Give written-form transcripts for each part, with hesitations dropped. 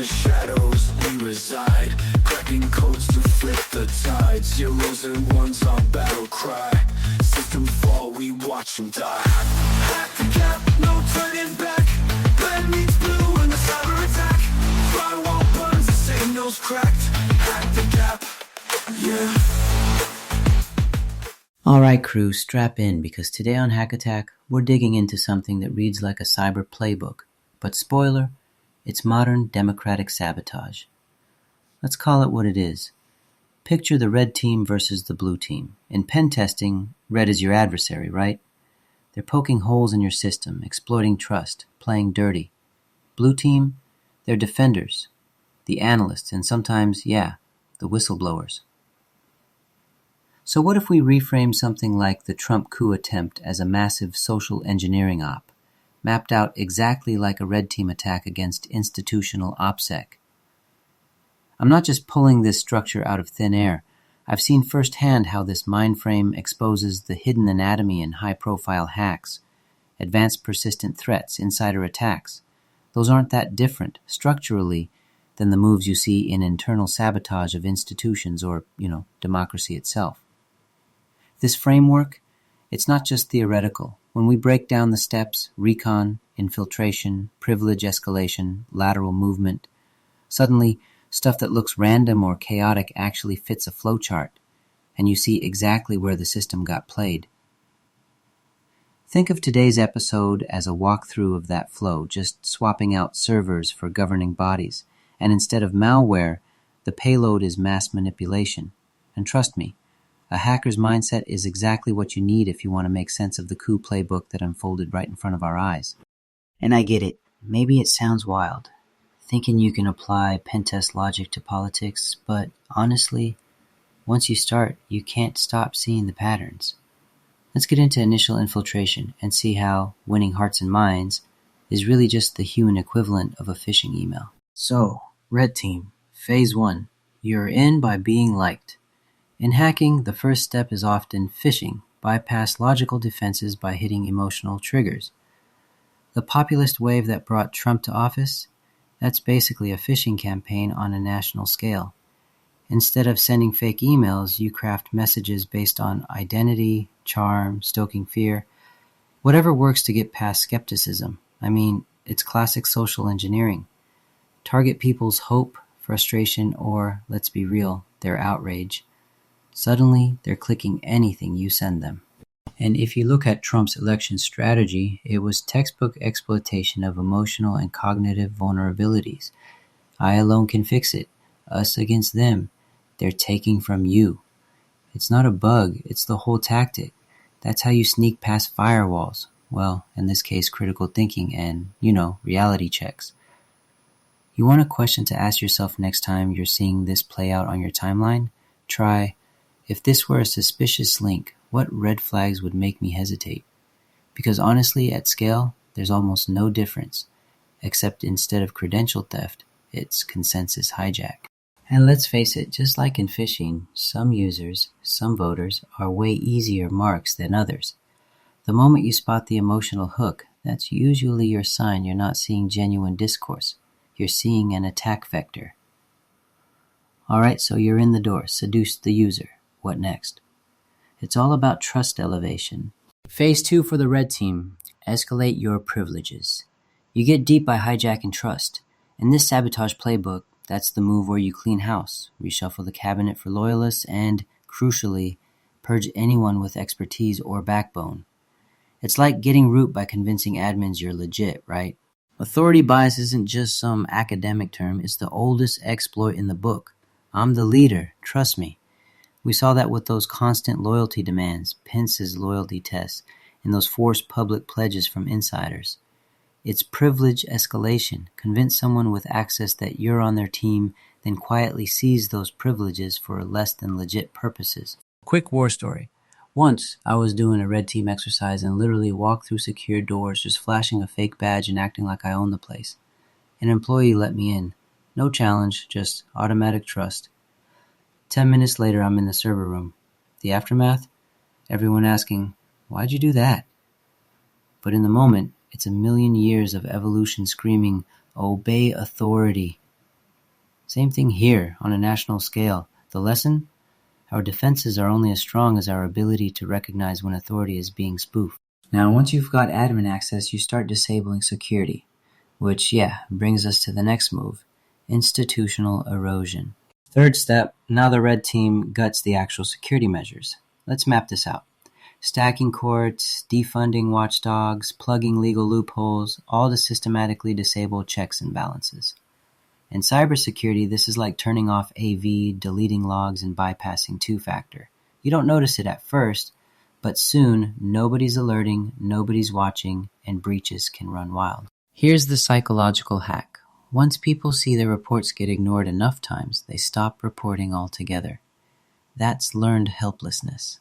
the shadows we reside, cracking codes to flip the tide. Zeros and ones our battle cry. System fall, we watch them die. Hack the gap, no turning back. Red meets blue in the cyber attack. Firewall burns, the signals cracked. Hack the gap, yeah. Alright crew, strap in, because today on Hak-Attack, we're digging into something that reads like a cyber playbook. But spoiler, it's modern democratic sabotage. Let's call it what it is. Picture the red team versus the blue team. In pen testing, red is your adversary, right? They're poking holes in your system, exploiting trust, playing dirty. Blue team, they're defenders, the analysts, and sometimes, the whistleblowers. So what if we reframe something like the Trump coup attempt as a massive social engineering op, mapped out exactly like a red team attack against institutional OPSEC? I'm not just pulling this structure out of thin air. I've seen firsthand how this mindframe exposes the hidden anatomy in high-profile hacks, advanced persistent threats, insider attacks. Those aren't that different, structurally, than the moves you see in internal sabotage of institutions or, democracy itself. This framework, it's not just theoretical. When we break down the steps, recon, infiltration, privilege escalation, lateral movement, suddenly stuff that looks random or chaotic actually fits a flowchart, and you see exactly where the system got played. Think of today's episode as a walkthrough of that flow, just swapping out servers for governing bodies, and instead of malware, the payload is mass manipulation. And trust me, a hacker's mindset is exactly what you need if you want to make sense of the coup playbook that unfolded right in front of our eyes. And I get it. Maybe it sounds wild, thinking you can apply pentest logic to politics, but honestly, once you start, you can't stop seeing the patterns. Let's get into initial infiltration and see how winning hearts and minds is really just the human equivalent of a phishing email. So, red team, phase 1. You're in by being liked. In hacking, the first step is often phishing, bypass logical defenses by hitting emotional triggers. The populist wave that brought Trump to office, that's basically a phishing campaign on a national scale. Instead of sending fake emails, you craft messages based on identity, charm, stoking fear, whatever works to get past skepticism. It's classic social engineering. Target people's hope, frustration, or, let's be real, their outrage. Suddenly, they're clicking anything you send them. And if you look at Trump's election strategy, it was textbook exploitation of emotional and cognitive vulnerabilities. I alone can fix it. Us against them. They're taking from you. It's not a bug, it's the whole tactic. That's how you sneak past firewalls. Well, in this case, critical thinking and, reality checks. You want a question to ask yourself next time you're seeing this play out on your timeline? Try, if this were a suspicious link, what red flags would make me hesitate? Because honestly, at scale, there's almost no difference, except instead of credential theft, it's consensus hijack. And let's face it, just like in phishing, some users, some voters, are way easier marks than others. The moment you spot the emotional hook, that's usually your sign you're not seeing genuine discourse. You're seeing an attack vector. Alright, so you're in the door, seduce the user. What next? It's all about trust elevation. Phase 2 for the red team, escalate your privileges. You get deep by hijacking trust. In this sabotage playbook, that's the move where you clean house, reshuffle the cabinet for loyalists, and, crucially, purge anyone with expertise or backbone. It's like getting root by convincing admins you're legit, right? Authority bias isn't just some academic term, it's the oldest exploit in the book. I'm the leader, trust me. We saw that with those constant loyalty demands, Pence's loyalty tests, and those forced public pledges from insiders. It's privilege escalation. Convince someone with access that you're on their team, then quietly seize those privileges for less than legit purposes. Quick war story. Once, I was doing a red team exercise and literally walked through secure doors, just flashing a fake badge and acting like I owned the place. An employee let me in. No challenge, just automatic trust. 10 minutes later, I'm in the server room. The aftermath? Everyone asking, why'd you do that? But in the moment, it's a million years of evolution screaming, obey authority. Same thing here on a national scale. The lesson? Our defenses are only as strong as our ability to recognize when authority is being spoofed. Now, once you've got admin access, you start disabling security, which, brings us to the next move, institutional erosion. Third step, now the red team guts the actual security measures. Let's map this out. Stacking courts, defunding watchdogs, plugging legal loopholes, all to systematically disable checks and balances. In cybersecurity, this is like turning off AV, deleting logs, and bypassing two-factor. You don't notice it at first, but soon nobody's alerting, nobody's watching, and breaches can run wild. Here's the psychological hack. Once people see their reports get ignored enough times, they stop reporting altogether. That's learned helplessness.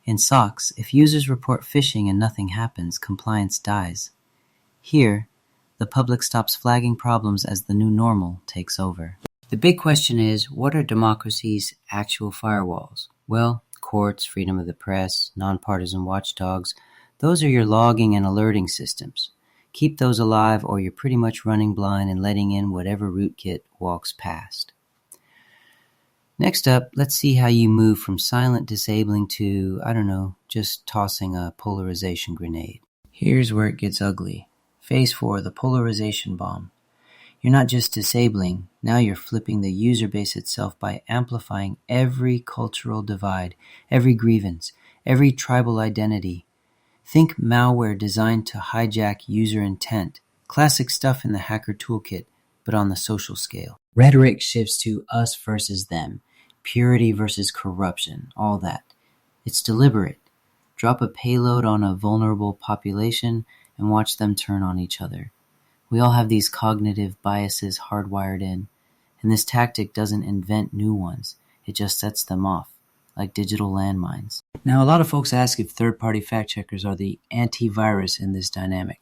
In SOCs, if users report phishing and nothing happens, compliance dies. Here, the public stops flagging problems as the new normal takes over. The big question is, what are democracy's actual firewalls? Well, courts, freedom of the press, nonpartisan watchdogs, those are your logging and alerting systems. Keep those alive or you're pretty much running blind and letting in whatever rootkit walks past. Next up, let's see how you move from silent disabling to, just tossing a polarization grenade. Here's where it gets ugly. Phase 4, the polarization bomb. You're not just disabling, now you're flipping the user base itself by amplifying every cultural divide, every grievance, every tribal identity. Think malware designed to hijack user intent. Classic stuff in the hacker toolkit, but on the social scale. Rhetoric shifts to us versus them, purity versus corruption, all that. It's deliberate. Drop a payload on a vulnerable population and watch them turn on each other. We all have these cognitive biases hardwired in, and this tactic doesn't invent new ones. It just sets them off, like digital landmines. Now, a lot of folks ask if third-party fact-checkers are the antivirus in this dynamic.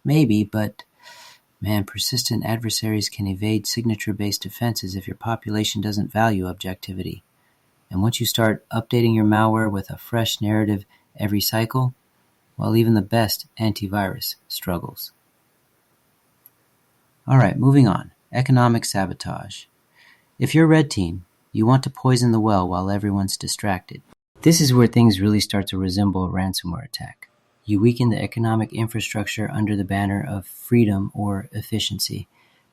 Maybe, but man, persistent adversaries can evade signature-based defenses if your population doesn't value objectivity. And once you start updating your malware with a fresh narrative every cycle, well, even the best antivirus struggles. Alright, moving on. Economic sabotage. If you're red team, you want to poison the well while everyone's distracted. This is where things really start to resemble a ransomware attack. You weaken the economic infrastructure under the banner of freedom or efficiency.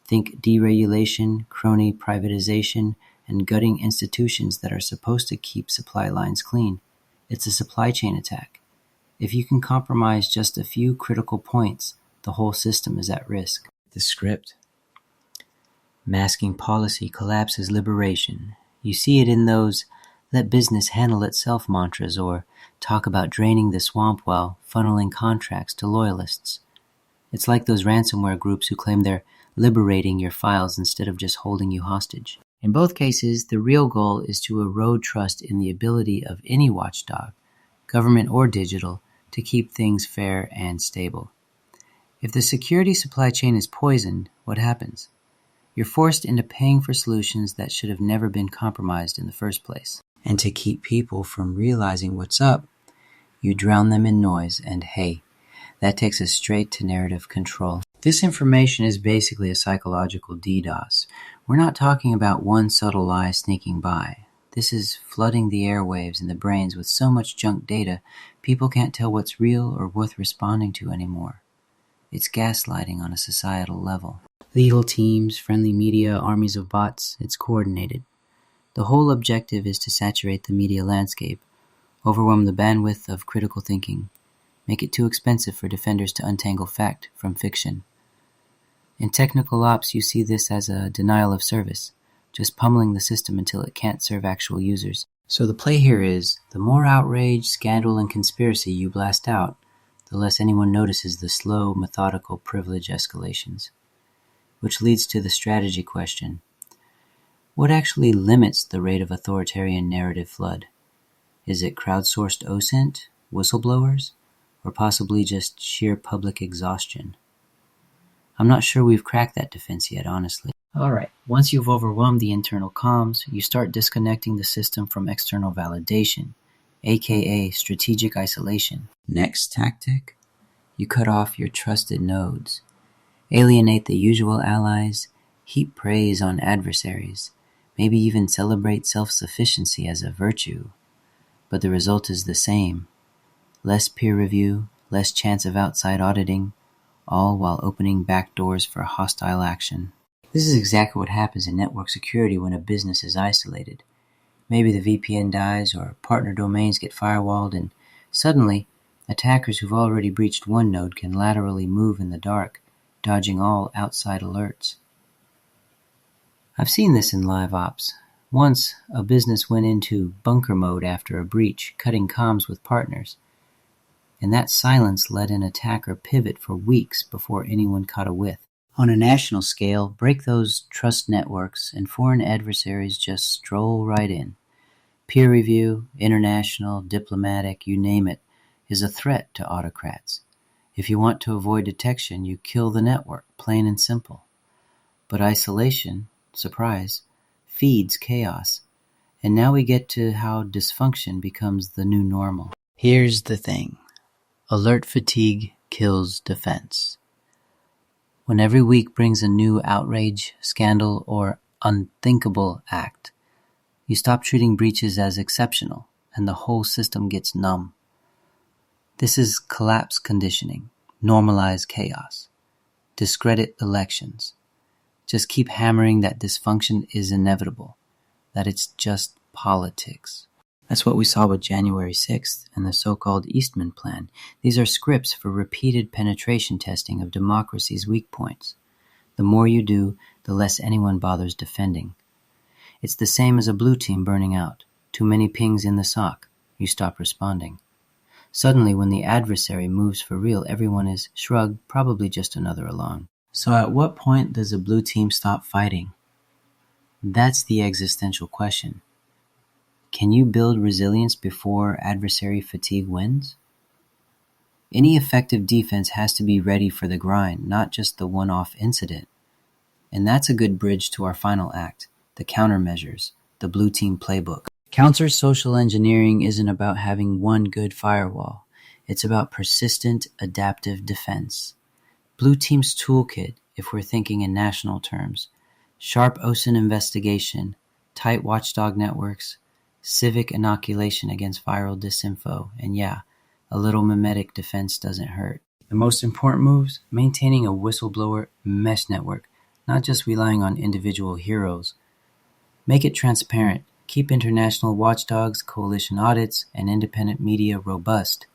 Think deregulation, crony privatization, and gutting institutions that are supposed to keep supply lines clean. It's a supply chain attack. If you can compromise just a few critical points, the whole system is at risk. The script. Masking policy collapses liberation. You see it in those let business handle itself mantras or talk about draining the swamp while funneling contracts to loyalists. It's like those ransomware groups who claim they're liberating your files instead of just holding you hostage. In both cases, the real goal is to erode trust in the ability of any watchdog, government or digital, to keep things fair and stable. If the security supply chain is poisoned, what happens? You're forced into paying for solutions that should have never been compromised in the first place. And to keep people from realizing what's up, you drown them in noise, and hey, that takes us straight to narrative control. This information is basically a psychological DDoS. We're not talking about one subtle lie sneaking by. This is flooding the airwaves and the brains with so much junk data, people can't tell what's real or worth responding to anymore. It's gaslighting on a societal level. Legal teams, friendly media, armies of bots, it's coordinated. The whole objective is to saturate the media landscape, overwhelm the bandwidth of critical thinking, make it too expensive for defenders to untangle fact from fiction. In technical ops, you see this as a denial of service, just pummeling the system until it can't serve actual users. So the play here is, the more outrage, scandal, and conspiracy you blast out, the less anyone notices the slow, methodical privilege escalations. Which leads to the strategy question. What actually limits the rate of authoritarian narrative flood? Is it crowdsourced OSINT, whistleblowers, or possibly just sheer public exhaustion? I'm not sure we've cracked that defense yet, honestly. Alright, once you've overwhelmed the internal comms, you start disconnecting the system from external validation, aka strategic isolation. Next tactic? You cut off your trusted nodes. Alienate the usual allies, heap praise on adversaries, maybe even celebrate self-sufficiency as a virtue. But the result is the same. Less peer review, less chance of outside auditing, all while opening back doors for hostile action. This is exactly what happens in network security when a business is isolated. Maybe the VPN dies or partner domains get firewalled, and suddenly attackers who've already breached one node can laterally move in the dark, dodging all outside alerts. I've seen this in live ops. Once, a business went into bunker mode after a breach, cutting comms with partners. And that silence let an attacker pivot for weeks before anyone caught a whiff. On a national scale, break those trust networks and foreign adversaries just stroll right in. Peer review, international, diplomatic, you name it, is a threat to autocrats. If you want to avoid detection, you kill the network, plain and simple. But isolation, surprise, feeds chaos. And now we get to how dysfunction becomes the new normal. Here's the thing. Alert fatigue kills defense. When every week brings a new outrage, scandal, or unthinkable act, you stop treating breaches as exceptional, and the whole system gets numb. This is collapse conditioning. Normalize chaos. Discredit elections. Just keep hammering that dysfunction is inevitable, that it's just politics. That's what we saw with January 6th and the so-called Eastman Plan. These are scripts for repeated penetration testing of democracy's weak points. The more you do, the less anyone bothers defending. It's the same as a blue team burning out. Too many pings in the SOC. You stop responding. Suddenly, when the adversary moves for real, everyone is shrugged, probably just another alarm. So at what point does a blue team stop fighting? That's the existential question. Can you build resilience before adversary fatigue wins? Any effective defense has to be ready for the grind, not just the one-off incident. And that's a good bridge to our final act, the countermeasures, the blue team playbook. Counter-social engineering isn't about having one good firewall. It's about persistent, adaptive defense. Blue team's toolkit, if we're thinking in national terms, sharp OSINT investigation, tight watchdog networks, civic inoculation against viral disinfo, and yeah, a little mimetic defense doesn't hurt. The most important moves, maintaining a whistleblower mesh network, not just relying on individual heroes. Make it transparent. Keep international watchdogs, coalition audits, and independent media robust.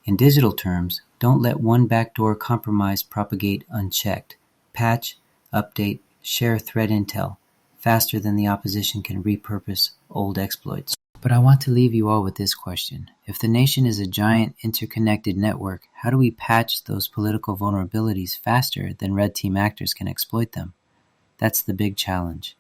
In digital terms, don't let one backdoor compromise propagate unchecked. Patch, update, share threat intel faster than the opposition can repurpose old exploits. But I want to leave you all with this question. If the nation is a giant interconnected network, how do we patch those political vulnerabilities faster than red team actors can exploit them? That's the big challenge.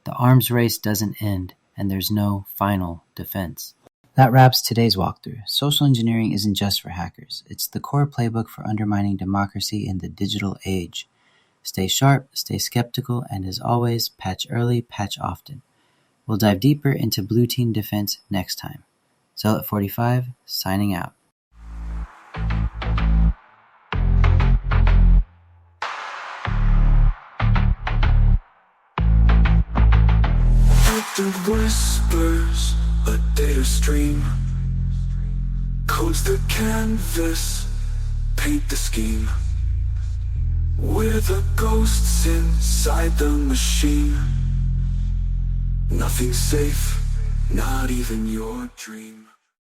The arms race doesn't end, and there's no final defense. That wraps today's walkthrough. Social engineering isn't just for hackers. It's the core playbook for undermining democracy in the digital age. Stay sharp, stay skeptical, and as always, patch early, patch often. We'll dive deeper into blue team defense next time. Zealot45, signing out. The whispers, a data stream, codes the canvas, paint the scheme. We're the ghosts inside the machine. Nothing's safe, not even your dream.